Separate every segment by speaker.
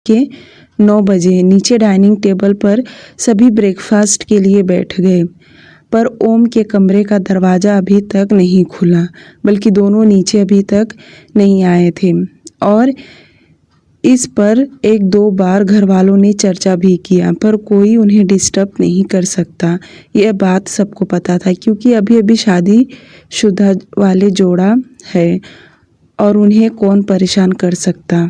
Speaker 1: के 9 बजे नीचे डाइनिंग टेबल पर सभी ब्रेकफास्ट के लिए बैठ गए, पर ओम के कमरे का दरवाज़ा अभी तक नहीं खुला, बल्कि दोनों नीचे अभी तक नहीं आए थे। और इस पर 1-2 बार घर वालों ने चर्चा भी किया, पर कोई उन्हें डिस्टर्ब नहीं कर सकता। यह बात सबको पता था, क्योंकि अभी-अभी शादीशुदा वाले जोड़ा है और उन्हें कौन परेशान कर सकता।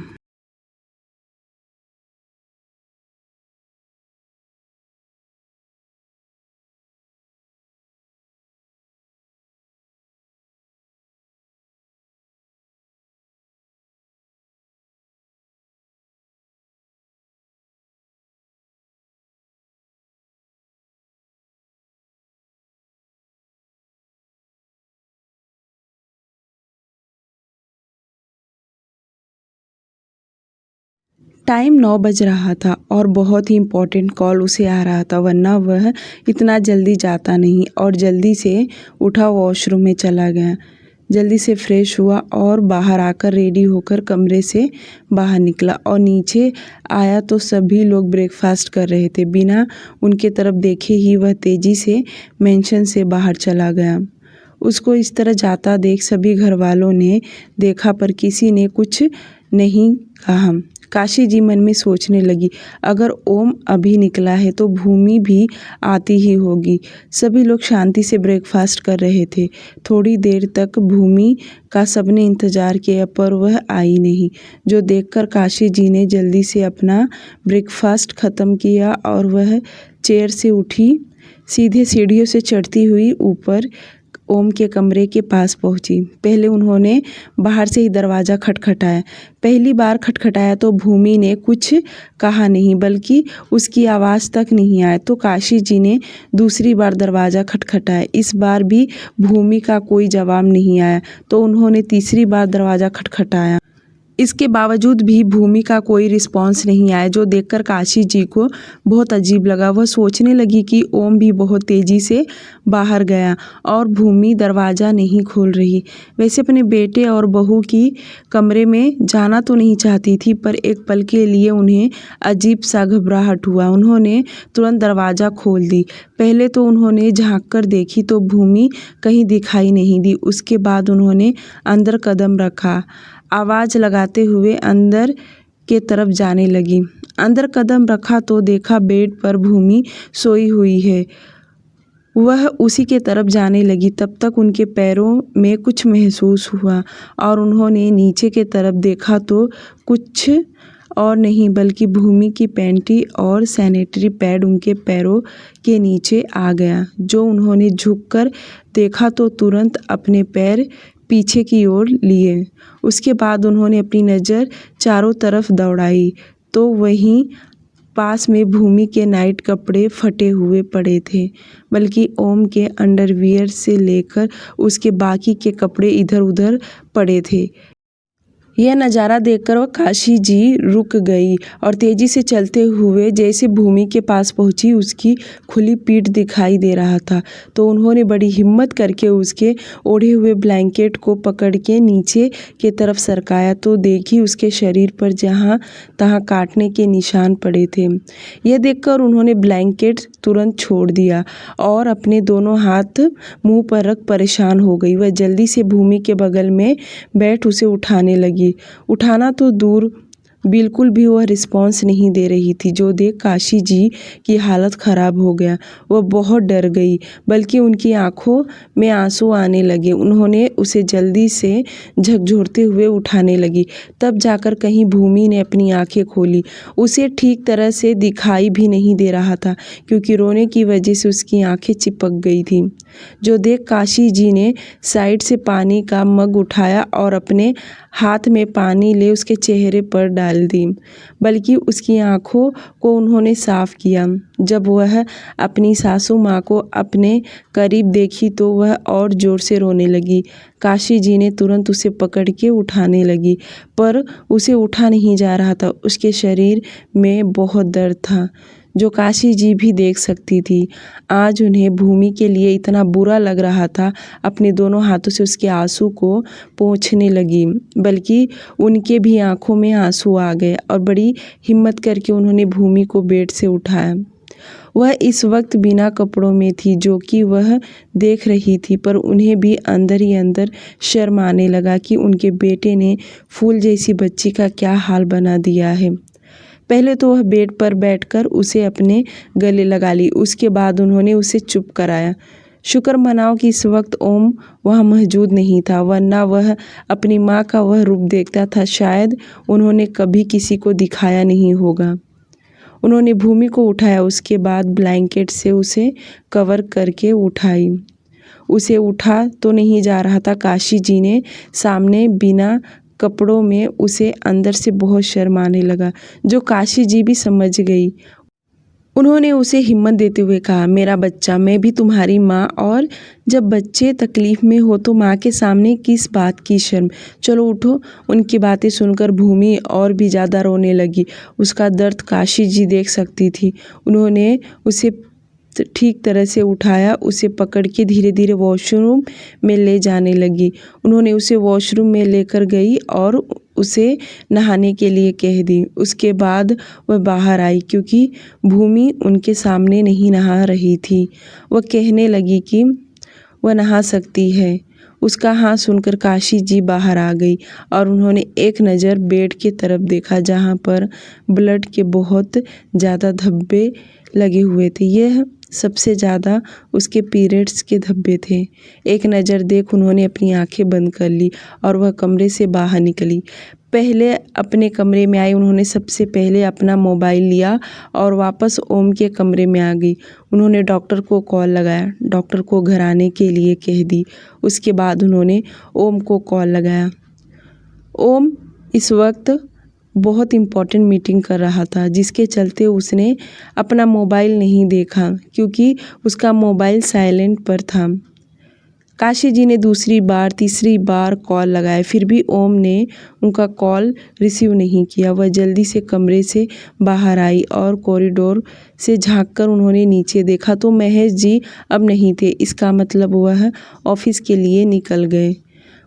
Speaker 1: टाइम 9 बज रहा था और बहुत ही इम्पोर्टेंट कॉल उसे आ रहा था, वरना वह इतना जल्दी जाता नहीं। और जल्दी से उठा, वॉशरूम में चला गया, जल्दी से फ्रेश हुआ और बाहर आकर रेडी होकर कमरे से बाहर निकला और नीचे आया तो सभी लोग ब्रेकफास्ट कर रहे थे। बिना उनके तरफ देखे ही वह तेज़ी से मेंशन से बाहर चला गया। उसको इस तरह जाता देख सभी घर वालों ने देखा, पर किसी ने कुछ नहीं कहा। काशी जी मन में सोचने लगी, अगर ओम अभी निकला है तो भूमि भी आती ही होगी। सभी लोग शांति से ब्रेकफास्ट कर रहे थे। थोड़ी देर तक भूमि का सबने इंतज़ार किया, पर वह आई नहीं, जो देखकर काशी जी ने जल्दी से अपना ब्रेकफास्ट ख़त्म किया और वह चेयर से उठी, सीधे सीढ़ियों से चढ़ती हुई ऊपर ओम के कमरे के पास पहुंची। पहले उन्होंने बाहर से ही दरवाज़ा खटखटाया। पहली बार खटखटाया तो भूमि ने कुछ कहा नहीं, बल्कि उसकी आवाज़ तक नहीं आई। तो काशी जी ने दूसरी बार दरवाज़ा खटखटाया। इस बार भी भूमि का कोई जवाब नहीं आया, तो उन्होंने तीसरी बार दरवाज़ा खटखटाया। इसके बावजूद भी भूमि का कोई रिस्पॉन्स नहीं आया, जो देखकर काशी जी को बहुत अजीब लगा। वह सोचने लगी कि ओम भी बहुत तेज़ी से बाहर गया और भूमि दरवाज़ा नहीं खोल रही। वैसे अपने बेटे और बहू की कमरे में जाना तो नहीं चाहती थी, पर एक पल के लिए उन्हें अजीब सा घबराहट हुआ। उन्होंने तुरंत दरवाज़ा खोल दी। पहले तो उन्होंने झाँक कर देखी तो भूमि कहीं दिखाई नहीं दी। उसके बाद उन्होंने अंदर कदम रखा, आवाज़ लगाते हुए अंदर के तरफ जाने लगी। अंदर कदम रखा तो देखा बेड पर भूमि सोई हुई है। वह उसी के तरफ जाने लगी, तब तक उनके पैरों में कुछ महसूस हुआ और उन्होंने नीचे के तरफ देखा तो कुछ और नहीं बल्कि भूमि की पैंटी और सैनिटरी पैड उनके पैरों के नीचे आ गया। जो उन्होंने झुककर देखा तो तुरंत अपने पैर पीछे की ओर लिए। उसके बाद उन्होंने अपनी नज़र चारों तरफ दौड़ाई तो वहीं पास में भूमि के नाइट कपड़े फटे हुए पड़े थे, बल्कि ओम के अंडरवियर से लेकर उसके बाकी के कपड़े इधर उधर पड़े थे। यह नज़ारा देखकर वह काशी जी रुक गई और तेज़ी से चलते हुए जैसे भूमि के पास पहुंची, उसकी खुली पीठ दिखाई दे रहा था। तो उन्होंने बड़ी हिम्मत करके उसके ओढ़े हुए ब्लैंकेट को पकड़ के नीचे की तरफ सरकाया तो देखी उसके शरीर पर जहाँ तहाँ काटने के निशान पड़े थे। यह देखकर उन्होंने ब्लैंकेट तुरंत छोड़ दिया और अपने दोनों हाथ मुँह पर रख परेशान हो गई। वह जल्दी से भूमि के बगल में बैठ उसे उठाने लगी। उठाना तो दूर, बिल्कुल भी वह रिस्पॉन्स नहीं दे रही थी, जो देख काशी जी की हालत ख़राब हो गया। वह बहुत डर गई, बल्कि उनकी आंखों में आंसू आने लगे। उन्होंने उसे जल्दी से झकझोरते हुए उठाने लगी। तब जाकर कहीं भूमि ने अपनी आंखें खोली। उसे ठीक तरह से दिखाई भी नहीं दे रहा था, क्योंकि रोने की वजह से उसकी आंखें चिपक गई थीं। जो देख काशी जी ने साइड से पानी का मग उठाया और अपने हाथ में पानी ले उसके चेहरे पर डाल दी, बल्कि उसकी आंखों को उन्होंने साफ किया। जब वह अपनी सासू माँ को अपने करीब देखी तो वह और ज़ोर से रोने लगी। काशी जी ने तुरंत उसे पकड़ के उठाने लगी, पर उसे उठा नहीं जा रहा था। उसके शरीर में बहुत दर्द था, जो काशी जी भी देख सकती थी। आज उन्हें भूमि के लिए इतना बुरा लग रहा था, अपने दोनों हाथों से उसके आंसू को पोंछने लगी, बल्कि उनके भी आंखों में आंसू आ गए और बड़ी हिम्मत करके उन्होंने भूमि को बेड से उठाया। वह इस वक्त बिना कपड़ों में थी, जो कि वह देख रही थी, पर उन्हें भी अंदर ही अंदर शर्म आने लगा कि उनके बेटे ने फूल जैसी बच्ची का क्या हाल बना दिया है। पहले तो वह बेड पर बैठकर उसे अपने गले लगा ली, उसके बाद उन्होंने उसे चुप कराया। शुक्र मनाओ कि इस वक्त ओम वहाँ मौजूद नहीं था, वरना वह अपनी माँ का वह रूप देखता था, शायद उन्होंने कभी किसी को दिखाया नहीं होगा। उन्होंने भूमि को उठाया, उसके बाद ब्लैंकेट से उसे कवर करके उठाई। उसे उठा तो नहीं जा रहा था। काशी जी ने सामने बिना कपड़ों में उसे अंदर से बहुत शर्म आने लगा, जो काशी जी भी समझ गई। उन्होंने उसे हिम्मत देते हुए कहा, मेरा बच्चा, मैं भी तुम्हारी माँ, और जब बच्चे तकलीफ़ में हो तो माँ के सामने किस बात की शर्म। चलो उठो। उनकी बातें सुनकर भूमि और भी ज़्यादा रोने लगी। उसका दर्द काशी जी देख सकती थी। उन्होंने उसे ठीक तरह से उठाया, उसे पकड़ के धीरे धीरे वॉशरूम में ले जाने लगी। उन्होंने उसे वॉशरूम में लेकर गई और उसे नहाने के लिए कह दी। उसके बाद वह बाहर आई, क्योंकि भूमि उनके सामने नहीं नहा रही थी। वह कहने लगी कि वह नहा सकती है। उसका हाँ सुनकर काशी जी बाहर आ गई और उन्होंने एक नज़र बेड की तरफ देखा, जहाँ पर ब्लड के बहुत ज़्यादा धब्बे लगे हुए थे। यह सबसे ज़्यादा उसके पीरियड्स के धब्बे थे। एक नज़र देख उन्होंने अपनी आंखें बंद कर ली और वह कमरे से बाहर निकली। पहले अपने कमरे में आई। उन्होंने सबसे पहले अपना मोबाइल लिया और वापस ओम के कमरे में आ गई। उन्होंने डॉक्टर को कॉल लगाया, डॉक्टर को घर आने के लिए कह दी। उसके बाद उन्होंने ओम को कॉल लगाया। ओम इस वक्त बहुत इम्पॉर्टेंट मीटिंग कर रहा था, जिसके चलते उसने अपना मोबाइल नहीं देखा, क्योंकि उसका मोबाइल साइलेंट पर था। काशी जी ने दूसरी बार तीसरी बार कॉल लगाया, फिर भी ओम ने उनका कॉल रिसीव नहीं किया। वह जल्दी से कमरे से बाहर आई और कॉरिडोर से झांककर उन्होंने नीचे देखा तो महेश जी अब नहीं थे। इसका मतलब वह ऑफिस के लिए निकल गए।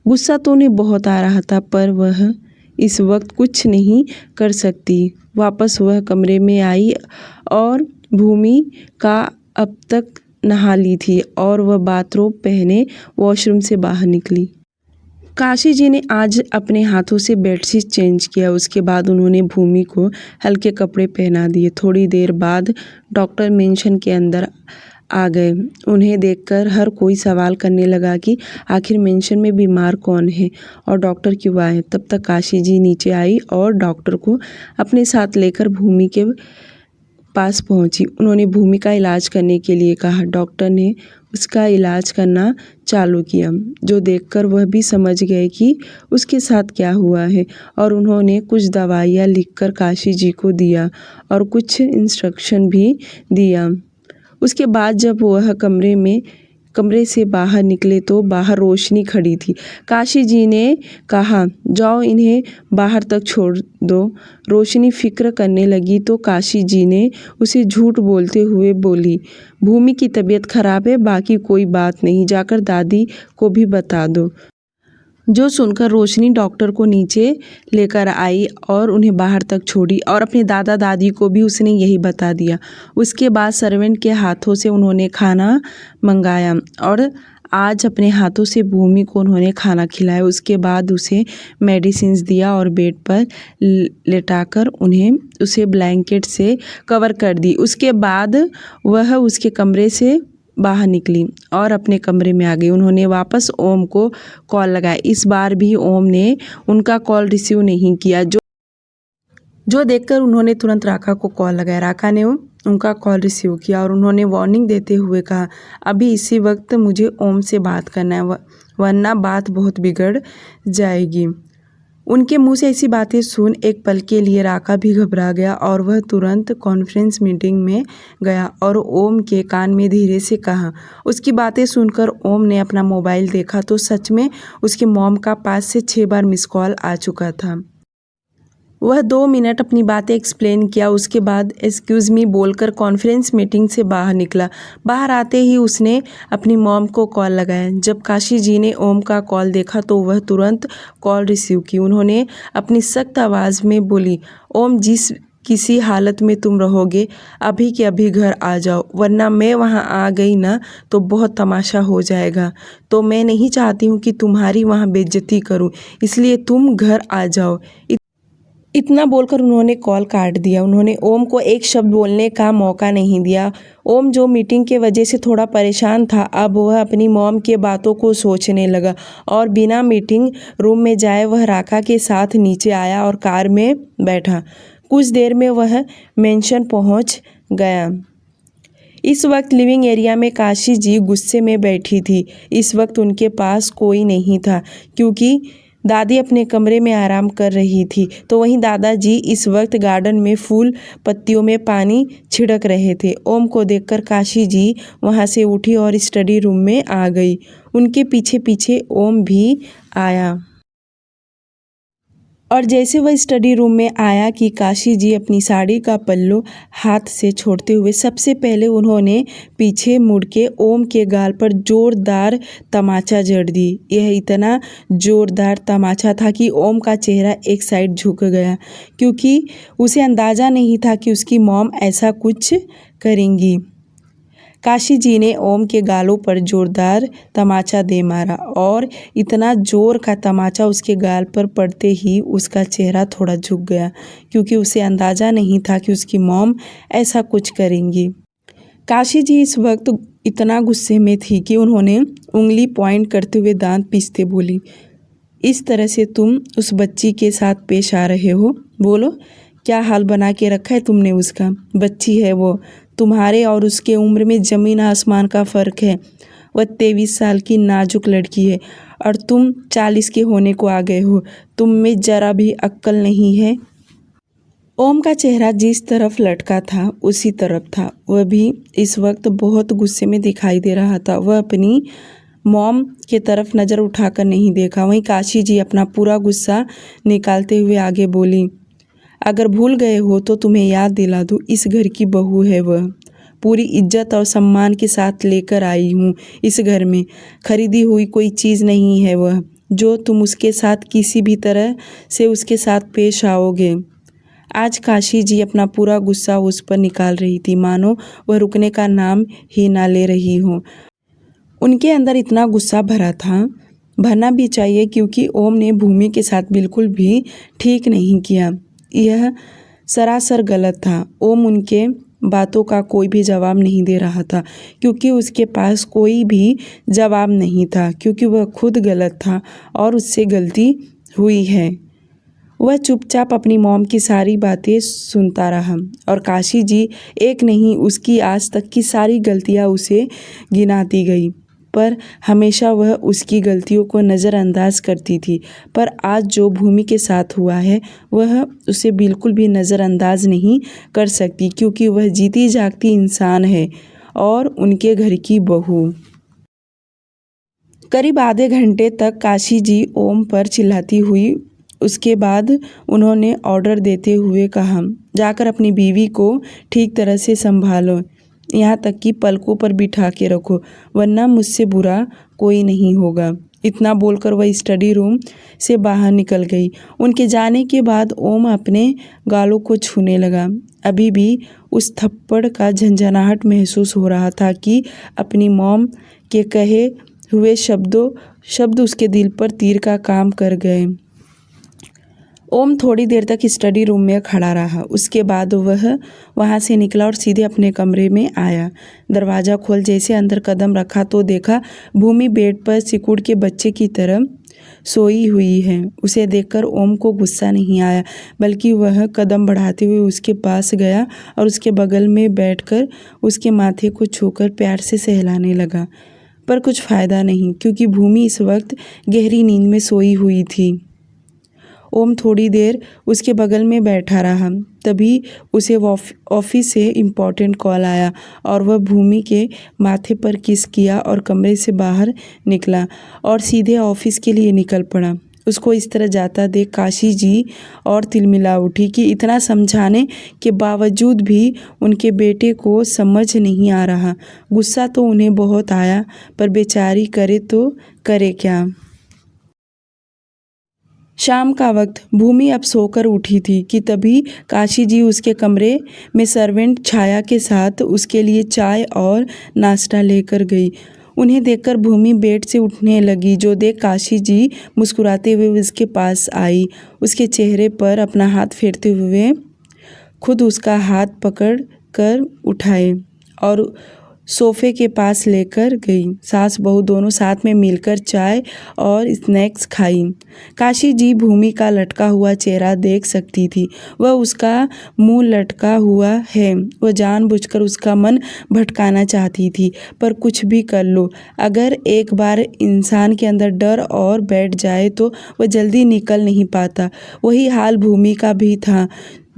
Speaker 1: गुस्सा तो उन्हें बहुत आ रहा था, पर वह इस वक्त कुछ नहीं कर सकती। वापस वह कमरे में आई और भूमि का अब तक नहा ली थी और वह बाथरोब पहने वॉशरूम से बाहर निकली। काशी जी ने आज अपने हाथों से बेडशीट चेंज किया। उसके बाद उन्होंने भूमि को हल्के कपड़े पहना दिए। थोड़ी देर बाद डॉक्टर मेंशन के अंदर आ गए। उन्हें देखकर हर कोई सवाल करने लगा कि आखिर मेंशन में बीमार कौन है और डॉक्टर क्यों आए। तब तक काशी जी नीचे आई और डॉक्टर को अपने साथ लेकर भूमि के पास पहुंची। उन्होंने भूमि का इलाज करने के लिए कहा। डॉक्टर ने उसका इलाज करना चालू किया, जो देखकर वह भी समझ गए कि उसके साथ क्या हुआ है, और उन्होंने कुछ दवाइयाँ लिखकर काशी जी को दिया और कुछ इंस्ट्रक्शन भी दिया। उसके बाद जब वह कमरे से बाहर निकले तो बाहर रोशनी खड़ी थी। काशी जी ने कहा, जाओ इन्हें बाहर तक छोड़ दो। रोशनी फिक्र करने लगी तो काशी जी ने उसे झूठ बोलते हुए बोली, भूमि की तबीयत खराब है, बाकी कोई बात नहीं, जाकर दादी को भी बता दो। जो सुनकर रोशनी डॉक्टर को नीचे लेकर आई और उन्हें बाहर तक छोड़ी और अपने दादा दादी को भी उसने यही बता दिया। उसके बाद सर्वेंट के हाथों से उन्होंने खाना मंगाया और आज अपने हाथों से भूमि को उन्होंने खाना खिलाया। उसके बाद उसे मेडिसिन्स दिया और बेड पर लेटाकर उसे ब्लैंकेट से कवर कर दी। उसके बाद वह उसके कमरे से बाहर निकली और अपने कमरे में आ गई। उन्होंने वापस ओम को कॉल लगाया। इस बार भी ओम ने उनका कॉल रिसीव नहीं किया, जो देखकर उन्होंने तुरंत राका को कॉल लगाया। राका ने उनका कॉल रिसीव किया और उन्होंने वार्निंग देते हुए कहा, अभी इसी वक्त मुझे ओम से बात करना है, वरना बात बहुत बिगड़ जाएगी। उनके मुंह से ऐसी बातें सुन एक पल के लिए राका भी घबरा गया और वह तुरंत कॉन्फ्रेंस मीटिंग में गया और ओम के कान में धीरे से कहा। उसकी बातें सुनकर ओम ने अपना मोबाइल देखा तो सच में उसकी मॉम का 5 से 6 बार मिस कॉल आ चुका था। वह 2 मिनट अपनी बातें एक्सप्लेन किया। उसके बाद एक्सक्यूज़ मी बोलकर कॉन्फ्रेंस मीटिंग से बाहर निकला। बाहर आते ही उसने अपनी मॉम को कॉल लगाया। जब काशी जी ने ओम का कॉल देखा तो वह तुरंत कॉल रिसीव की। उन्होंने अपनी सख्त आवाज़ में बोली, ओम जिस किसी हालत में तुम रहोगे अभी के अभी घर आ जाओ, वरना मैं वहाँ आ गई ना तो बहुत तमाशा हो जाएगा। तो मैं नहीं चाहती हूँ कि तुम्हारी वहाँ बेइज्जती करूँ, इसलिए तुम घर आ जाओ। इतना बोलकर उन्होंने कॉल काट दिया। उन्होंने ओम को एक शब्द बोलने का मौका नहीं दिया। ओम जो मीटिंग के वजह से थोड़ा परेशान था, अब वह अपनी मॉम के बातों को सोचने लगा और बिना मीटिंग रूम में जाए वह राका के साथ नीचे आया और कार में बैठा। कुछ देर में वह मेंशन पहुंच गया। इस वक्त लिविंग एरिया में काशी जी गुस्से में बैठी थी। इस वक्त उनके पास कोई नहीं था क्योंकि दादी अपने कमरे में आराम कर रही थी, तो वहीं दादाजी इस वक्त गार्डन में फूल पत्तियों में पानी छिड़क रहे थे। ओम को देखकर काशी जी वहां से उठी और स्टडी रूम में आ गई। उनके पीछे पीछे ओम भी आया और जैसे वह स्टडी रूम में आया कि काशी जी अपनी साड़ी का पल्लू हाथ से छोड़ते हुए सबसे पहले उन्होंने पीछे मुड़ के ओम के गाल पर जोरदार तमाचा जड़ दी। यह इतना जोरदार तमाचा था कि ओम का चेहरा एक साइड झुक गया, क्योंकि उसे अंदाज़ा नहीं था कि उसकी मॉम ऐसा कुछ करेंगी। काशी जी ने ओम के गालों पर जोरदार तमाचा दे मारा और इतना जोर का तमाचा उसके गाल पर पड़ते ही उसका चेहरा थोड़ा झुक गया, क्योंकि उसे अंदाज़ा नहीं था कि उसकी मॉम ऐसा कुछ करेंगी। काशी जी इस वक्त इतना गुस्से में थी कि उन्होंने उंगली पॉइंट करते हुए दांत पीसते बोली, इस तरह से तुम उस बच्ची के साथ पेश आ रहे हो? बोलो, क्या हाल बना के रखा है तुमने उसका? बच्ची है वो, तुम्हारे और उसके उम्र में ज़मीन आसमान का फ़र्क है। वह 23 साल की नाजुक लड़की है और तुम 40 के होने को आ गए हो। तुम में ज़रा भी अक्ल नहीं है। ओम का चेहरा जिस तरफ लटका था उसी तरफ था। वह भी इस वक्त बहुत गुस्से में दिखाई दे रहा था। वह अपनी मॉम के तरफ नज़र उठाकर नहीं देखा। वहीं काशी जी अपना पूरा गुस्सा निकालते हुए आगे बोली, अगर भूल गए हो तो तुम्हें याद दिला दूँ, इस घर की बहू है वह। पूरी इज्जत और सम्मान के साथ लेकर आई हूँ इस घर में। खरीदी हुई कोई चीज़ नहीं है वह, जो तुम उसके साथ किसी भी तरह से उसके साथ पेश आओगे। आज काशी जी अपना पूरा गुस्सा उस पर निकाल रही थी, मानो वह रुकने का नाम ही ना ले रही हो। उनके अंदर इतना गुस्सा भरा था, भरना भी चाहिए, क्योंकि ओम ने भूमि के साथ बिल्कुल भी ठीक नहीं किया। यह सरासर गलत था। ओम उनके बातों का कोई भी जवाब नहीं दे रहा था, क्योंकि उसके पास कोई भी जवाब नहीं था, क्योंकि वह खुद गलत था और उससे गलती हुई है। वह चुपचाप अपनी मॉम की सारी बातें सुनता रहा और काशी जी एक नहीं, उसकी आज तक की सारी गलतियां उसे गिनाती गई, पर हमेशा वह उसकी गलतियों को नज़रअंदाज करती थी। पर आज जो भूमि के साथ हुआ है वह उसे बिल्कुल भी नज़रअंदाज नहीं कर सकती, क्योंकि वह जीती जागती इंसान है और उनके घर की बहू। करीब आधे घंटे तक काशी जी ओम पर चिल्लाती हुई। उसके बाद उन्होंने ऑर्डर देते हुए कहा, जाकर अपनी बीवी को ठीक तरह से संभालो, यहाँ तक कि पलकों पर बिठा के रखो, वरना मुझसे बुरा कोई नहीं होगा। इतना बोलकर वह स्टडी रूम से बाहर निकल गई। उनके जाने के बाद ओम अपने गालों को छूने लगा। अभी भी उस थप्पड़ का झंझनाहट महसूस हो रहा था कि अपनी मॉम के कहे हुए शब्द उसके दिल पर तीर का काम कर गए। ओम थोड़ी देर तक स्टडी रूम में खड़ा रहा। उसके बाद वह वहां से निकला और सीधे अपने कमरे में आया। दरवाज़ा खोल जैसे अंदर कदम रखा तो देखा भूमि बेड पर सिकुड़ के बच्चे की तरह सोई हुई है। उसे देखकर ओम को गुस्सा नहीं आया, बल्कि वह कदम बढ़ाते हुए उसके पास गया और उसके बगल में बैठकर उसके माथे को छूकर प्यार से सहलाने लगा। पर कुछ फ़ायदा नहीं, क्योंकि भूमि इस वक्त गहरी नींद में सोई हुई थी। ओम थोड़ी देर उसके बगल में बैठा रहा। तभी उसे ऑफिस से इम्पोर्टेंट कॉल आया और वह भूमि के माथे पर किस किया और कमरे से बाहर निकला और सीधे ऑफिस के लिए निकल पड़ा। उसको इस तरह जाता देख काशी जी और तिलमिला उठी कि इतना समझाने के बावजूद भी उनके बेटे को समझ नहीं आ रहा। गुस्सा तो उन्हें बहुत आया, पर बेचारी करे तो करे क्या। शाम का वक्त भूमि अब सोकर उठी थी कि तभी काशी जी उसके कमरे में सर्वेंट छाया के साथ उसके लिए चाय और नाश्ता लेकर गई। उन्हें देखकर भूमि बेड से उठने लगी, जो देख काशी जी मुस्कुराते हुए उसके पास आई। उसके चेहरे पर अपना हाथ फेरते हुए खुद उसका हाथ पकड़ कर उठाए और सोफे के पास लेकर गई। सास बहू दोनों साथ में मिलकर चाय और स्नैक्स खाई। काशी जी भूमि का लटका हुआ चेहरा देख सकती थी। वह उसका मुंह लटका हुआ है। वह जानबूझकर उसका मन भटकाना चाहती थी, पर कुछ भी कर लो, अगर एक बार इंसान के अंदर डर और बैठ जाए तो वह जल्दी निकल नहीं पाता। वही हाल भूमि का भी था,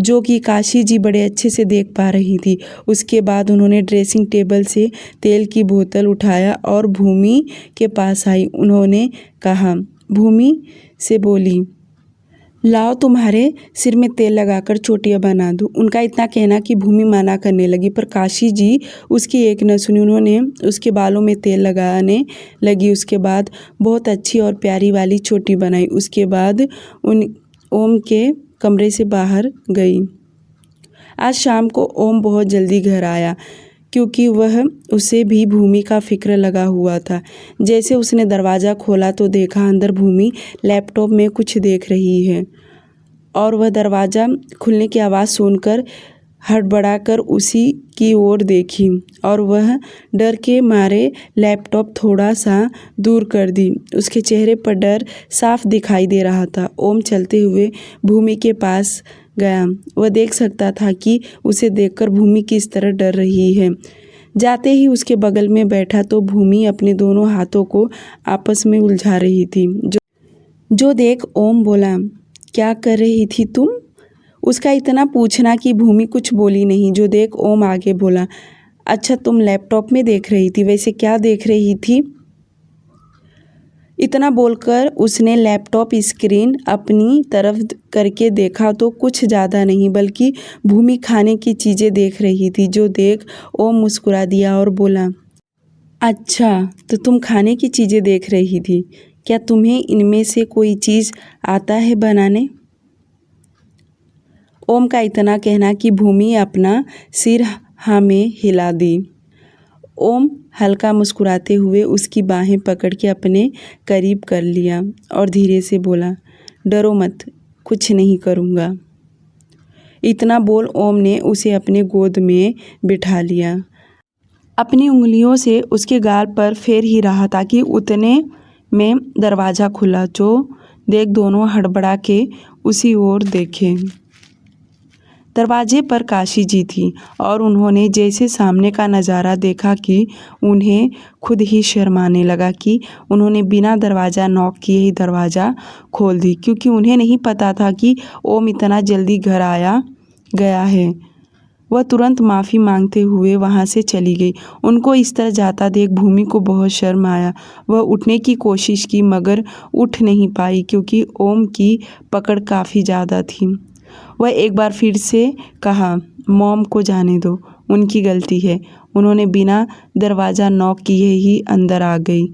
Speaker 1: जो कि काशी जी बड़े अच्छे से देख पा रही थी। उसके बाद उन्होंने ड्रेसिंग टेबल से तेल की बोतल उठाया और भूमि के पास आई। उन्होंने कहा, भूमि से बोली, लाओ तुम्हारे सिर में तेल लगाकर चोटियाँ बना दूँ। उनका इतना कहना कि भूमि मना करने लगी, पर काशी जी उसकी एक न सुनी। उन्होंने उसके बालों में तेल लगाने लगी। उसके बाद बहुत अच्छी और प्यारी वाली चोटी बनाई। उसके बाद ओम के कमरे से बाहर गई। आज शाम को ओम बहुत जल्दी घर आया, क्योंकि वह उसे भी भूमि का फिक्र लगा हुआ था। जैसे उसने दरवाज़ा खोला तो देखा अंदर भूमि लैपटॉप में कुछ देख रही है, और वह दरवाज़ा खुलने की आवाज़ सुनकर हड़बड़ाकर उसी की ओर देखी और वह डर के मारे लैपटॉप थोड़ा सा दूर कर दी। उसके चेहरे पर डर साफ दिखाई दे रहा था। ओम चलते हुए भूमि के पास गया। वह देख सकता था कि उसे देखकर भूमि किस तरह डर रही है। जाते ही उसके बगल में बैठा तो भूमि अपने दोनों हाथों को आपस में उलझा रही थी। जो देख ओम बोला, क्या कर रही थी तुम? उसका इतना पूछना कि भूमि कुछ बोली नहीं। जो देख ओम आगे बोला, अच्छा तुम लैपटॉप में देख रही थी, वैसे क्या देख रही थी? इतना बोलकर उसने लैपटॉप स्क्रीन अपनी तरफ करके देखा तो कुछ ज़्यादा नहीं, बल्कि भूमि खाने की चीज़ें देख रही थी। जो देख ओम मुस्कुरा दिया और बोला, अच्छा तो तुम खाने की चीज़ें देख रही थी, क्या तुम्हें इनमें से कोई चीज़ आता है बनाने? ओम का इतना कहना कि भूमि अपना सिर हाँ में हिला दी। ओम हल्का मुस्कुराते हुए उसकी बाहें पकड़ के अपने करीब कर लिया और धीरे से बोला, डरो मत, कुछ नहीं करूँगा। इतना बोल ओम ने उसे अपने गोद में बिठा लिया। अपनी उंगलियों से उसके गाल पर फेर ही रहा था कि उतने में दरवाज़ा खुला। जो देख दोनों हड़बड़ा के उसी ओर देखे। दरवाजे पर काशी जी थी और उन्होंने जैसे सामने का नज़ारा देखा कि उन्हें खुद ही शर्माने लगा कि उन्होंने बिना दरवाज़ा नॉक किए ही दरवाज़ा खोल दी, क्योंकि उन्हें नहीं पता था कि ओम इतना जल्दी घर आया गया है। वह तुरंत माफ़ी मांगते हुए वहाँ से चली गई। उनको इस तरह जाता देख भूमि को बहुत शर्म आया। वह उठने की कोशिश की, मगर उठ नहीं पाई, क्योंकि ओम की पकड़ काफ़ी ज़्यादा थी। वह एक बार फिर से कहा, मॉम को जाने दो, उनकी गलती है। उन्होंने बिना दरवाज़ा नॉक किए ही अंदर आ गई।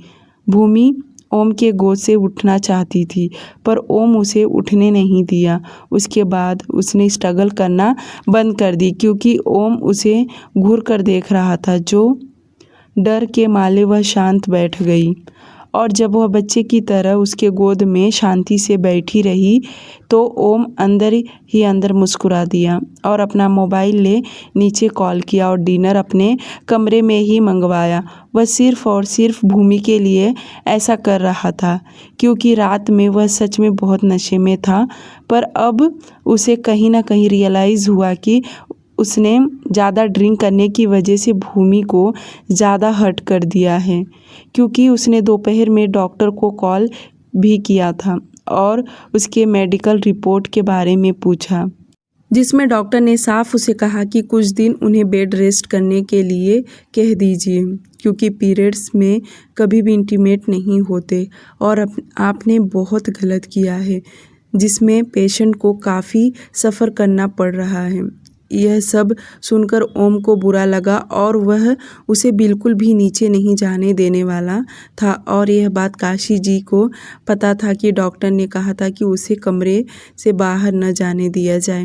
Speaker 1: भूमि ओम के गोद से उठना चाहती थी, पर ओम उसे उठने नहीं दिया। उसके बाद उसने स्ट्रगल करना बंद कर दी, क्योंकि ओम उसे घूर कर देख रहा था। जो डर के मारे वह शांत बैठ गई, और जब वह बच्चे की तरह उसके गोद में शांति से बैठी रही तो ओम अंदर ही अंदर मुस्कुरा दिया और अपना मोबाइल ले नीचे कॉल किया और डिनर अपने कमरे में ही मंगवाया। वह सिर्फ़ और सिर्फ भूमि के लिए ऐसा कर रहा था, क्योंकि रात में वह सच में बहुत नशे में था। पर अब उसे कहीं ना कहीं रियलाइज़ हुआ कि उसने ज़्यादा ड्रिंक करने की वजह से भूमि को ज़्यादा हर्ट कर दिया है, क्योंकि उसने दोपहर में डॉक्टर को कॉल भी किया था और उसके मेडिकल रिपोर्ट के बारे में पूछा। जिसमें डॉक्टर ने साफ उसे कहा कि कुछ दिन उन्हें बेड रेस्ट करने के लिए कह दीजिए, क्योंकि पीरियड्स में कभी भी इंटीमेट नहीं होते और आपने बहुत गलत किया है, जिसमें पेशेंट को काफ़ी सफ़र करना पड़ रहा है। यह सब सुनकर ओम को बुरा लगा और वह उसे बिल्कुल भी नीचे नहीं जाने देने वाला था। और यह बात काशी जी को पता था कि डॉक्टर ने कहा था कि उसे कमरे से बाहर न जाने दिया जाए।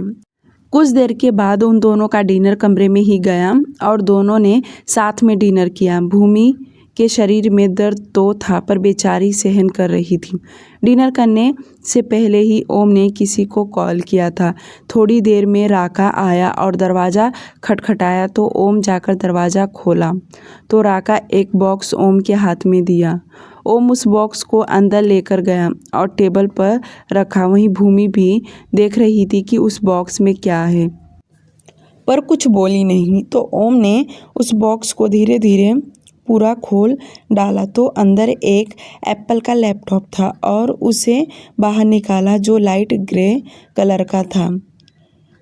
Speaker 1: कुछ देर के बाद उन दोनों का डिनर कमरे में ही गया और दोनों ने साथ में डिनर किया। भूमि के शरीर में दर्द तो था पर बेचारी सहन कर रही थी। डिनर करने से पहले ही ओम ने किसी को कॉल किया था। थोड़ी देर में राका आया और दरवाज़ा खटखटाया तो ओम जाकर दरवाज़ा खोला तो राका एक बॉक्स ओम के हाथ में दिया। ओम उस बॉक्स को अंदर लेकर गया और टेबल पर रखा। वहीं भूमि भी देख रही थी कि उस बॉक्स में क्या है, पर कुछ बोली नहीं। तो ओम ने उस बॉक्स को धीरे धीरे पूरा खोल डाला तो अंदर एक एप्पल का लैपटॉप था और उसे बाहर निकाला, जो लाइट ग्रे कलर का था।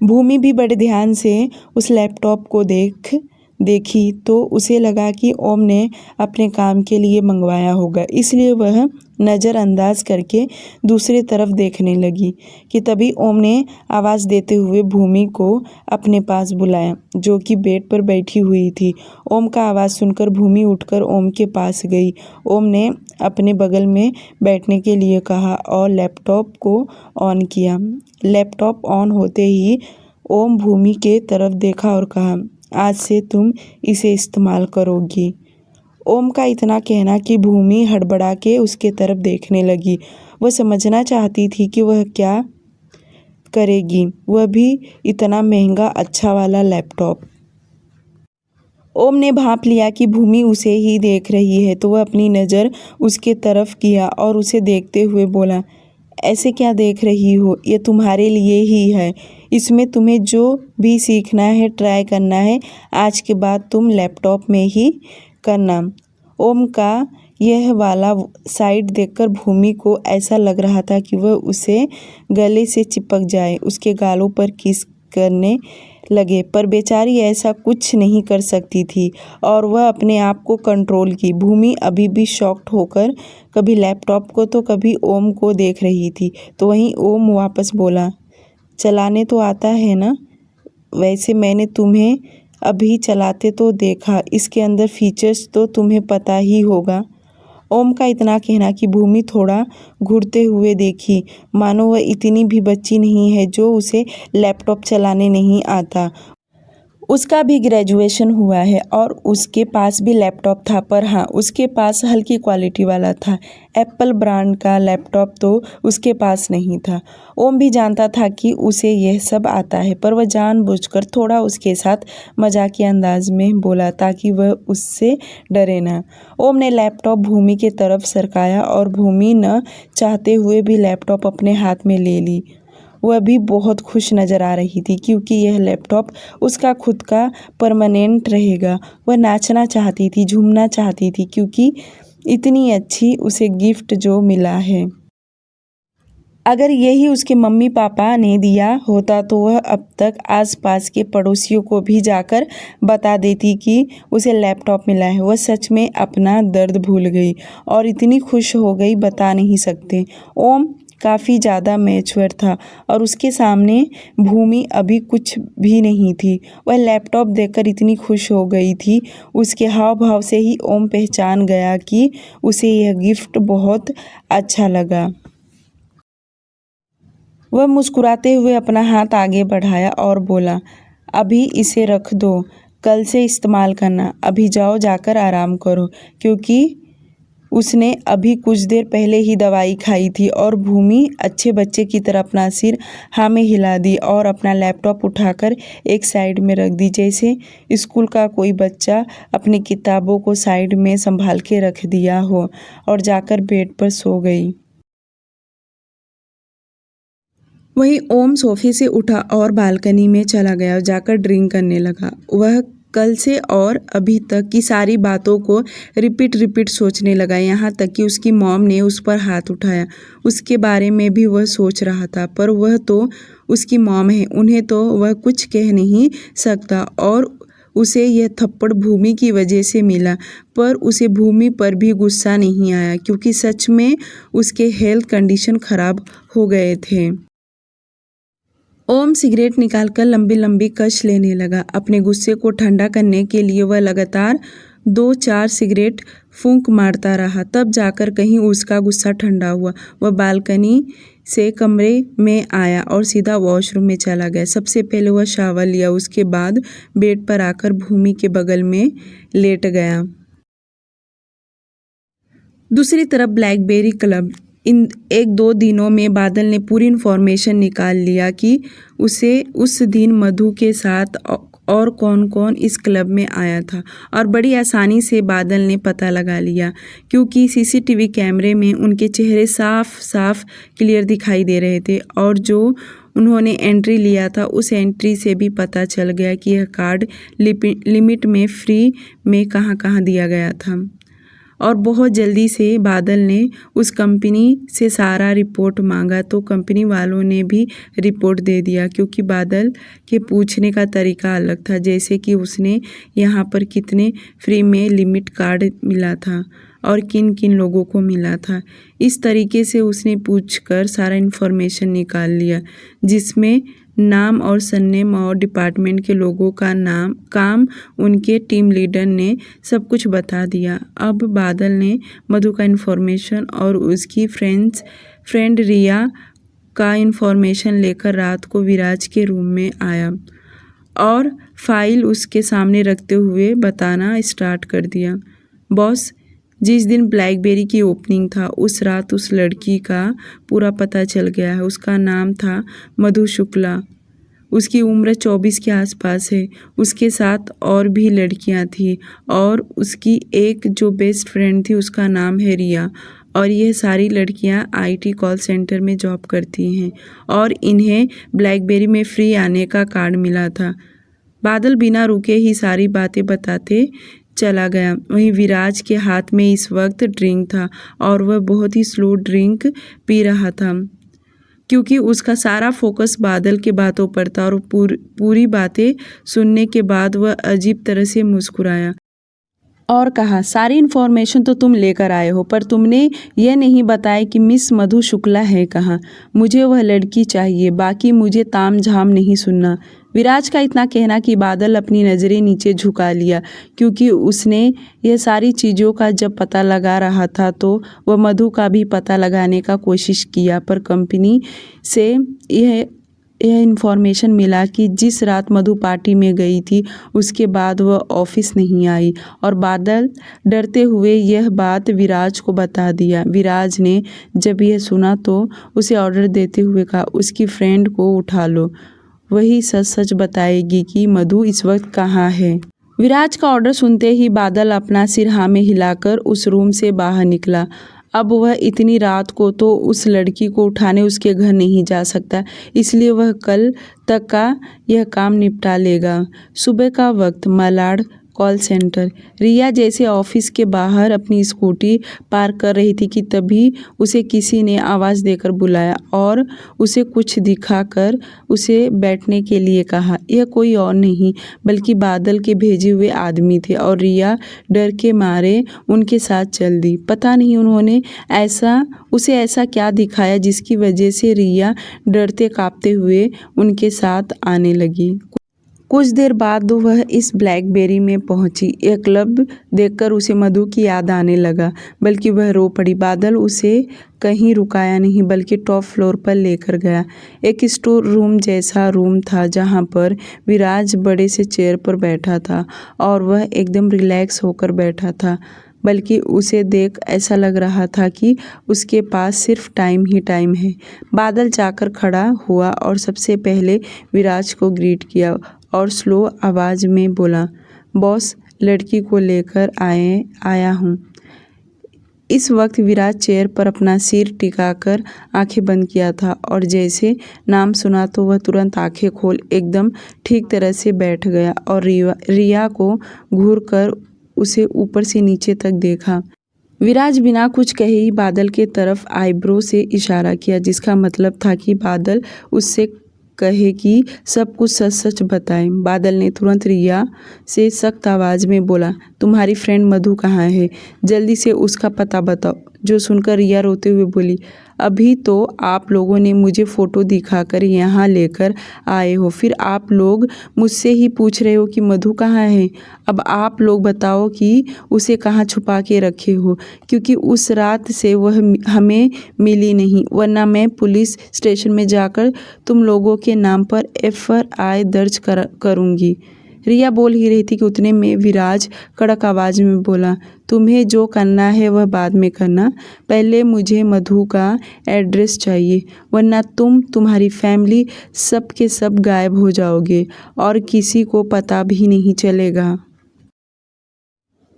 Speaker 1: भूमि भी बड़े ध्यान से उस लैपटॉप को देखी तो उसे लगा कि ओम ने अपने काम के लिए मंगवाया होगा, इसलिए वह नज़रअंदाज करके दूसरी तरफ देखने लगी कि तभी ओम ने आवाज़ देते हुए भूमि को अपने पास बुलाया, जो कि बेड पर बैठी हुई थी। ओम का आवाज़ सुनकर भूमि उठकर ओम के पास गई। ओम ने अपने बगल में बैठने के लिए कहा और लैपटॉप को ऑन किया। लैपटॉप ऑन होते ही ओम भूमि के तरफ देखा और कहा, आज से तुम इसे इस्तेमाल करोगी। ओम का इतना कहना कि भूमि हड़बड़ा के उसके तरफ देखने लगी। वह समझना चाहती थी कि वह क्या करेगी, वह भी इतना महंगा अच्छा वाला लैपटॉप। ओम ने भांप लिया कि भूमि उसे ही देख रही है तो वह अपनी नज़र उसके तरफ किया और उसे देखते हुए बोला, ऐसे क्या देख रही हो, ये तुम्हारे लिए ही है। इसमें तुम्हें जो भी सीखना है, ट्राई करना है, आज के बाद तुम लैपटॉप में ही करना। ओम का यह वाला साइड देखकर भूमि को ऐसा लग रहा था कि वह उसे गले से चिपक जाए, उसके गालों पर किस करने लगे, पर बेचारी ऐसा कुछ नहीं कर सकती थी और वह अपने आप को कंट्रोल की। भूमि अभी भी शॉक्ड होकर कभी लैपटॉप को तो कभी ओम को देख रही थी। तो वहीं ओम वापस बोला, चलाने तो आता है ना? वैसे मैंने तुम्हें अभी चलाते तो देखा, इसके अंदर फीचर्स तो तुम्हें पता ही होगा। ओम का इतना कहना कि भूमि थोड़ा घूरते हुए देखी, मानो वह इतनी भी बच्ची नहीं है जो उसे लैपटॉप चलाने नहीं आता। उसका भी ग्रेजुएशन हुआ है और उसके पास भी लैपटॉप था, पर हाँ, उसके पास हल्की क्वालिटी वाला था। एप्पल ब्रांड का लैपटॉप तो उसके पास नहीं था। ओम भी जानता था कि उसे यह सब आता है, पर वह जानबूझकर थोड़ा उसके साथ मजाकिया अंदाज में बोला ताकि वह उससे डरे ना। ओम ने लैपटॉप भूमि के तरफ सरकाया और भूमि न चाहते हुए भी लैपटॉप अपने हाथ में ले ली। वह भी बहुत खुश नज़र आ रही थी क्योंकि यह लैपटॉप उसका खुद का परमानेंट रहेगा। वह नाचना चाहती थी, झूमना चाहती थी, क्योंकि इतनी अच्छी उसे गिफ्ट जो मिला है। अगर यही उसके मम्मी पापा ने दिया होता तो वह अब तक आसपास के पड़ोसियों को भी जाकर बता देती कि उसे लैपटॉप मिला है। वह सच में अपना दर्द भूल गई और इतनी खुश हो गई, बता नहीं सकते। ओम काफ़ी ज़्यादा मैच्योर था और उसके सामने भूमि अभी कुछ भी नहीं थी। वह लैपटॉप देखकर इतनी खुश हो गई थी, उसके हाव भाव से ही ओम पहचान गया कि उसे यह गिफ्ट बहुत अच्छा लगा। वह मुस्कुराते हुए अपना हाथ आगे बढ़ाया और बोला, अभी इसे रख दो, कल से इस्तेमाल करना। अभी जाओ, जाकर आराम करो, क्योंकि उसने अभी कुछ देर पहले ही दवाई खाई थी। और भूमि अच्छे बच्चे की तरह अपना सिर हाँ में हिला दी और अपना लैपटॉप उठाकर एक साइड में रख दी, जैसे स्कूल का कोई बच्चा अपनी किताबों को साइड में संभाल के रख दिया हो, और जाकर बेड पर सो गई। वहीं ओम सोफे से उठा और बालकनी में चला गया, जाकर ड्रिंक करने लगा। वह कल से और अभी तक की सारी बातों को रिपीट सोचने लगा, यहाँ तक कि उसकी मॉम ने उस पर हाथ उठाया, उसके बारे में भी वह सोच रहा था। पर वह तो उसकी मॉम है, उन्हें तो वह कुछ कह नहीं सकता। और उसे यह थप्पड़ भूमि की वजह से मिला, पर उसे भूमि पर भी गुस्सा नहीं आया क्योंकि सच में उसके हेल्थ कंडीशन खराब हो गए थे। ओम सिगरेट निकालकर लंबी लंबी कश लेने लगा। अपने गुस्से को ठंडा करने के लिए वह लगातार 2-4 सिगरेट फूंक मारता रहा। तब जाकर कहीं उसका गुस्सा ठंडा हुआ। वह बालकनी से कमरे में आया और सीधा वॉशरूम में चला गया। सबसे पहले वह शावर लिया, उसके बाद बेड पर आकर भूमि के बगल में लेट गया। दूसरी तरफ ब्लैकबेरी क्लब। इन 1-2 दिनों में बादल ने पूरी इन्फॉर्मेशन निकाल लिया कि उसे उस दिन मधु के साथ और कौन कौन इस क्लब में आया था। और बड़ी आसानी से बादल ने पता लगा लिया क्योंकि सीसीटीवी कैमरे में उनके चेहरे साफ साफ क्लियर दिखाई दे रहे थे। और जो उन्होंने एंट्री लिया था उस एंट्री से भी पता चल गया कि यह कार्ड लिमिट में फ्री में कहाँ कहाँ दिया गया था। और बहुत जल्दी से बादल ने उस कंपनी से सारा रिपोर्ट मांगा तो कंपनी वालों ने भी रिपोर्ट दे दिया क्योंकि बादल के पूछने का तरीका अलग था, जैसे कि उसने यहाँ पर कितने फ्री में लिमिट कार्ड मिला था और किन किन लोगों को मिला था। इस तरीके से उसने पूछकर सारा इन्फॉर्मेशन निकाल लिया, जिसमें नाम और सरनेम और डिपार्टमेंट के लोगों का नाम, काम, उनके टीम लीडर ने सब कुछ बता दिया। अब बादल ने मधु का इन्फॉर्मेशन और उसकी फ्रेंड रिया का इन्फॉर्मेशन लेकर रात को विराज के रूम में आया और फाइल उसके सामने रखते हुए बताना स्टार्ट कर दिया। बॉस, जिस दिन ब्लैकबेरी की ओपनिंग था उस रात उस लड़की का पूरा पता चल गया है। उसका नाम था मधु शुक्ला। उसकी उम्र 24 के आसपास है। उसके साथ और भी लड़कियां थी और उसकी एक जो बेस्ट फ्रेंड थी उसका नाम है रिया। और यह सारी लड़कियां आईटी कॉल सेंटर में जॉब करती हैं और इन्हें ब्लैकबेरी में फ्री आने का कार्ड मिला था। बादल बिना रुके ही सारी बातें बताते चला गया। वहीं विराज के हाथ में इस वक्त ड्रिंक था और वह बहुत ही स्लो ड्रिंक पी रहा था क्योंकि उसका सारा फोकस बादल के बातों पर था। और पूरी बातें सुनने के बाद वह अजीब तरह से मुस्कुराया और कहा, सारी इन्फॉर्मेशन तो तुम लेकर आए हो, पर तुमने यह नहीं बताया कि मिस मधु शुक्ला है कहाँ। मुझे वह लड़की चाहिए, बाकी मुझे ताम झाम नहीं सुनना। विराज का इतना कहना कि बादल अपनी नज़रें नीचे झुका लिया क्योंकि उसने यह सारी चीज़ों का जब पता लगा रहा था तो वह मधु का भी पता लगाने का कोशिश किया, पर कंपनी से यह इन्फॉर्मेशन मिला कि जिस रात मधु पार्टी में गई थी उसके बाद वह ऑफिस नहीं आई। और बादल डरते हुए यह बात विराज को बता दिया। विराज ने जब यह सुना तो उसे ऑर्डर देते हुए कहा, उसकी फ्रेंड को उठा लो, वही सच सच बताएगी कि मधु इस वक्त कहाँ है। विराज का ऑर्डर सुनते ही बादल अपना सिर हाँ में हिलाकर उस रूम से बाहर निकला। अब वह इतनी रात को तो उस लड़की को उठाने उसके घर नहीं जा सकता, इसलिए वह कल तक का यह काम निपटा लेगा। सुबह का वक्त, मलाड कॉल सेंटर। रिया जैसे ऑफिस के बाहर अपनी स्कूटी पार्क कर रही थी कि तभी उसे किसी ने आवाज़ देकर बुलाया और उसे कुछ दिखाकर उसे बैठने के लिए कहा। यह कोई और नहीं बल्कि बादल के भेजे हुए आदमी थे और रिया डर के मारे उनके साथ चल दी। पता नहीं उन्होंने उसे ऐसा क्या दिखाया जिसकी वजह से रिया डरते कांपते हुए उनके साथ आने लगी। कुछ देर बाद वह इस ब्लैकबेरी में पहुंची। यह क्लब देखकर उसे मधु की याद आने लगा, बल्कि वह रो पड़ी। बादल उसे कहीं रुकाया नहीं बल्कि टॉप फ्लोर पर लेकर गया। एक स्टोर रूम जैसा रूम था जहां पर विराज बड़े से चेयर पर बैठा था और वह एकदम रिलैक्स होकर बैठा था, बल्कि उसे देख ऐसा लग रहा था कि उसके पास सिर्फ टाइम ही टाइम है। बादल जाकर खड़ा हुआ और सबसे पहले विराज को ग्रीट किया और स्लो आवाज़ में बोला, बॉस, लड़की को लेकर आया हूँ। इस वक्त विराज चेयर पर अपना सिर टिकाकर आंखें बंद किया था और जैसे नाम सुना तो वह तुरंत आंखें खोल एकदम ठीक तरह से बैठ गया और रिया को घूरकर उसे ऊपर से नीचे तक देखा। विराज बिना कुछ कहे ही बादल के तरफ आईब्रो से इशारा किया, जिसका मतलब था कि बादल उससे कहे कि सब कुछ सच सच बताएं। बादल ने तुरंत रिया से सख्त आवाज़ में बोला, तुम्हारी फ्रेंड मधु कहाँ है? जल्दी से उसका पता बताओ। जो सुनकर रिया रोते हुए बोली, अभी तो आप लोगों ने मुझे फ़ोटो दिखाकर यहाँ लेकर आए हो, फिर आप लोग मुझसे ही पूछ रहे हो कि मधु कहाँ है। अब आप लोग बताओ कि उसे कहाँ छुपा के रखे हो, क्योंकि उस रात से वह हमें मिली नहीं, वरना मैं पुलिस स्टेशन में जाकर तुम लोगों के नाम पर FIR दर्ज करूँगी। रिया बोल ही रही थी कि उतने में विराज कड़क आवाज़ में बोला, तुम्हें जो करना है वह बाद में करना, पहले मुझे मधु का एड्रेस चाहिए, वरना तुम्हारी फैमिली सब के सब गायब हो जाओगे और किसी को पता भी नहीं चलेगा।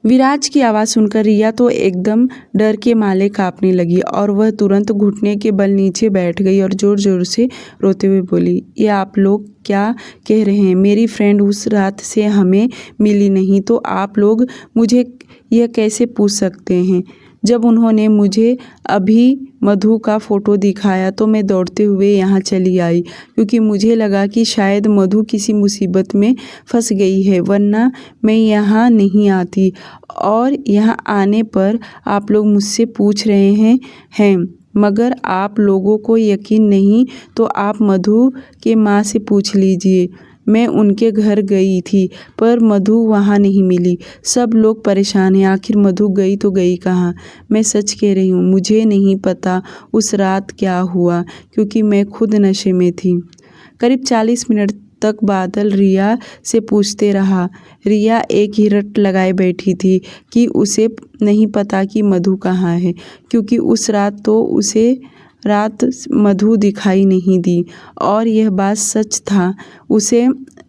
Speaker 1: विराज की आवाज़ सुनकर रिया तो एकदम डर के मारे कांपने लगी और वह तुरंत घुटने के बल नीचे बैठ गई और ज़ोर ज़ोर से रोते हुए बोली, ये आप लोग क्या कह रहे हैं? मेरी फ्रेंड उस रात से हमें मिली नहीं, तो आप लोग मुझे यह कैसे पूछ सकते हैं? जब उन्होंने मुझे अभी मधु का फ़ोटो दिखाया तो मैं दौड़ते हुए यहाँ चली आई, क्योंकि मुझे लगा कि शायद मधु किसी मुसीबत में फंस गई है, वरना मैं यहाँ नहीं आती। और यहाँ आने पर आप लोग मुझसे पूछ रहे हैं मगर आप लोगों को यकीन नहीं तो आप मधु के माँ से पूछ लीजिए। मैं उनके घर गई थी पर मधु वहाँ नहीं मिली। सब लोग परेशान हैं, आखिर मधु गई तो गई कहाँ? मैं सच कह रही हूँ, मुझे नहीं पता उस रात क्या हुआ, क्योंकि मैं खुद नशे में थी। करीब 40 मिनट तक बादल रिया से पूछते रहा। रिया एक ही रट लगाए बैठी थी कि उसे नहीं पता कि मधु कहाँ है, क्योंकि उस रात मधु दिखाई नहीं दी और यह बात सच था। उसे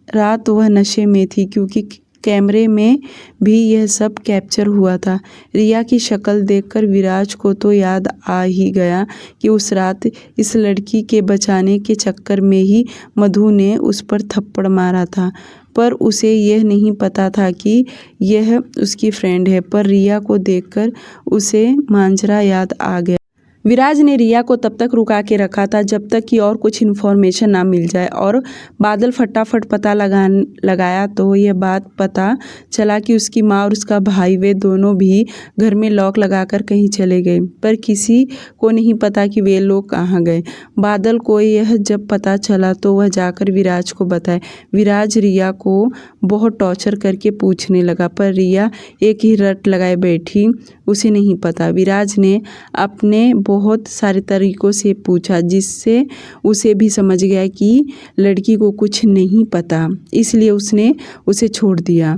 Speaker 1: रात वह नशे में थी, क्योंकि कैमरे में भी यह सब कैप्चर हुआ था। रिया की शक्ल देखकर विराज को तो याद आ ही गया कि उस रात इस लड़की के बचाने के चक्कर में ही मधु ने उस पर थप्पड़ मारा था, पर उसे यह नहीं पता था कि यह उसकी फ्रेंड है। पर रिया को देखकर उसे मांजरा याद आ गया। विराज ने रिया को तब तक रुका के रखा था जब तक कि और कुछ इन्फॉर्मेशन ना मिल जाए, और बादल फटाफट पता लगाया तो यह बात पता चला कि उसकी माँ और उसका भाई वे दोनों भी घर में लॉक लगाकर कहीं चले गए, पर किसी को नहीं पता कि वे लोग कहाँ गए। बादल को यह जब पता चला तो वह जाकर विराज को बताए। विराज रिया को बहुत टॉर्चर करके पूछने लगा, पर रिया एक ही रट लगाए बैठी, उसे नहीं पता। विराज ने अपने बहुत सारे तरीकों से पूछा, जिससे उसे भी समझ गया कि लड़की को कुछ नहीं पता, इसलिए उसने उसे छोड़ दिया।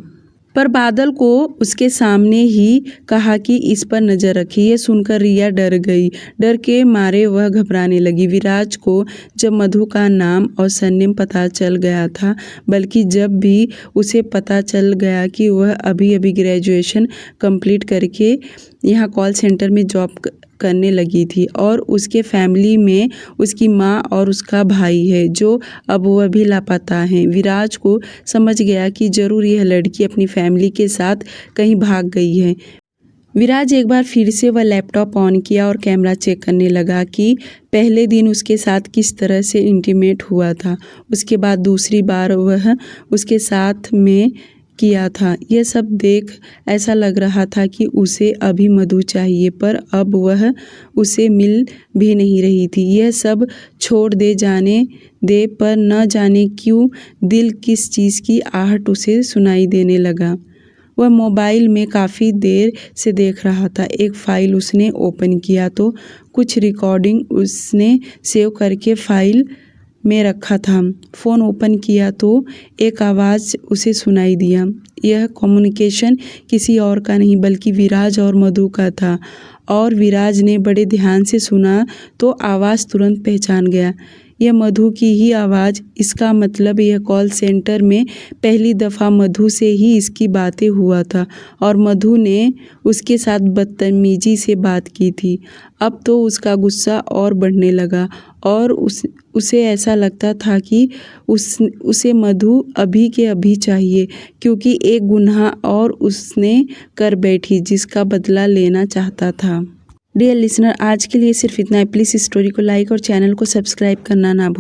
Speaker 1: पर बादल को उसके सामने ही कहा कि इस पर नज़र रखिए। ये सुनकर रिया डर गई। डर के मारे वह घबराने लगी। विराज को जब मधु का नाम और सरनेम पता चल गया था, बल्कि जब भी उसे पता चल गया कि वह अभी अभी ग्रेजुएशन कंप्लीट करके यहाँ कॉल सेंटर में जॉब करने लगी थी और उसके फैमिली में उसकी माँ और उसका भाई है जो अब वह भी लापता हैं, विराज को समझ गया कि ज़रूर यह लड़की अपनी फैमिली के साथ कहीं भाग गई है। विराज एक बार फिर से वह लैपटॉप ऑन किया और कैमरा चेक करने लगा कि पहले दिन उसके साथ किस तरह से इंटीमेट हुआ था। उसके बाद दूसरी बार वह उसके साथ में किया था। यह सब देख ऐसा लग रहा था कि उसे अभी मधु चाहिए, पर अब वह उसे मिल भी नहीं रही थी। यह सब छोड़ दे, जाने दे, पर न जाने क्यों दिल किस चीज़ की आहट उसे सुनाई देने लगा। वह मोबाइल में काफ़ी देर से देख रहा था। एक फ़ाइल उसने ओपन किया तो कुछ रिकॉर्डिंग उसने सेव करके फ़ाइल में रखा था। फ़ोन ओपन किया तो एक आवाज़ उसे सुनाई दिया। यह कम्युनिकेशन किसी और का नहीं बल्कि विराज और मधु का था, और विराज ने बड़े ध्यान से सुना तो आवाज़ तुरंत पहचान गया। यह मधु की ही आवाज़। इसका मतलब यह कॉल सेंटर में पहली दफ़ा मधु से ही इसकी बातें हुआ था और मधु ने उसके साथ बदतमीजी से बात की थी। अब तो उसका गुस्सा और बढ़ने लगा और उसे ऐसा लगता था कि उसे मधु अभी के अभी चाहिए, क्योंकि एक गुनाह और उसने कर बैठी जिसका बदला लेना चाहता था। डियर लिसनर, आज के लिए सिर्फ इतना है। प्लीज़ इस स्टोरी को लाइक और चैनल को सब्सक्राइब करना ना भूलें।